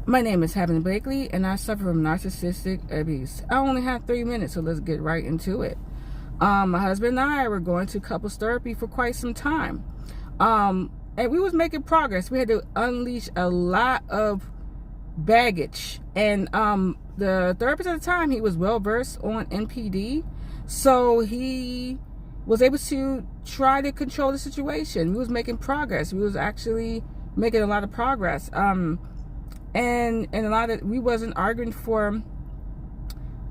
My name is Heaven Blakely, and I suffer from narcissistic abuse. I only have 3 minutes, so let's get right into it. My husband and I were going to couples therapy for quite some time. And we was making progress. We had to unleash a lot of baggage. And the therapist at the time, he was well versed on NPD. So he was able to try to control the situation. We was making progress. We was actually making a lot of progress. And a lot of, we wasn't arguing for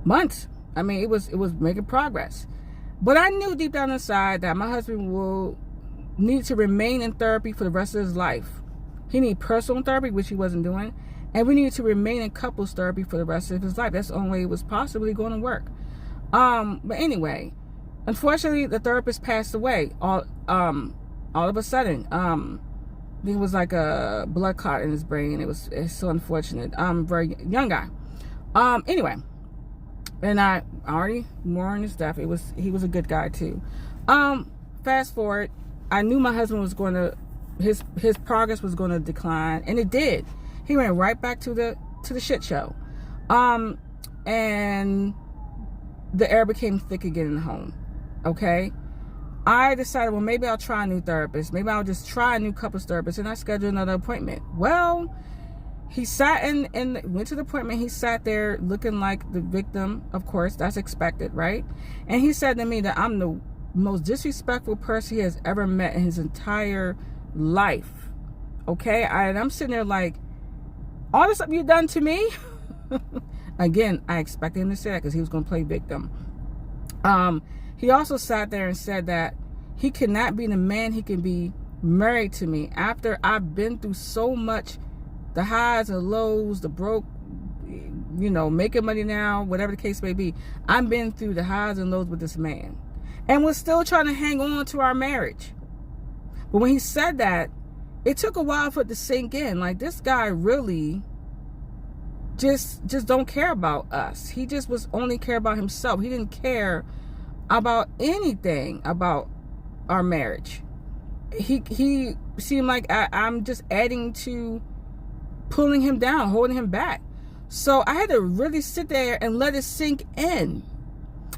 months. I mean, it was making progress. But I knew deep down inside that my husband will need to remain in therapy for the rest of his life. He needed personal therapy, which he wasn't doing, and we needed to remain in couples therapy for the rest of his life. That's the only way it was possibly going to work. But anyway, unfortunately, the therapist passed away all of a sudden. There was like a blood clot in his brain. It's so unfortunate. Very young guy. Anyway, and I already mourned his death. He was a good guy too. Fast forward, I knew my husband was going to his progress was going to decline, and it did. He went right back to the shit show, and the air became thick again in the home. Okay. I decided, well, maybe I'll try a new therapist. Maybe I'll just try a new couples therapist, and I scheduled another appointment. Well, he sat and went to the appointment. He sat there looking like the victim. Of course, that's expected, right? And he said to me that I'm the most disrespectful person he has ever met in his entire life. Okay? And I'm sitting there like, all this stuff you've done to me? Again, I expected him to say that because he was going to play victim. He also sat there and said that he cannot be the man he can be married to me after I've been through so much, the highs and lows, the broke, making money now, whatever the case may be. I've been through the highs and lows with this man, and we're still trying to hang on to our marriage. But when he said that, it took a while for it to sink in. Like, this guy really just don't care about us. He just was only care about himself. He didn't care about anything about our marriage. He seemed like I'm just adding to pulling him down, holding him back. So I had to really sit there and let it sink in.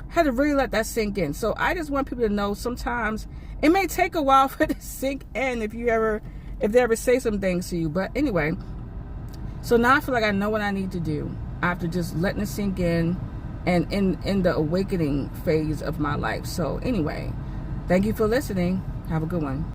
I had to really let that sink in. So I just want people to know sometimes it may take a while for it to sink in if they ever say some things to you. But anyway, so now I feel like I know what I need to do after just letting it sink in and in the awakening phase of my life. So anyway, thank you for listening. Have a good one.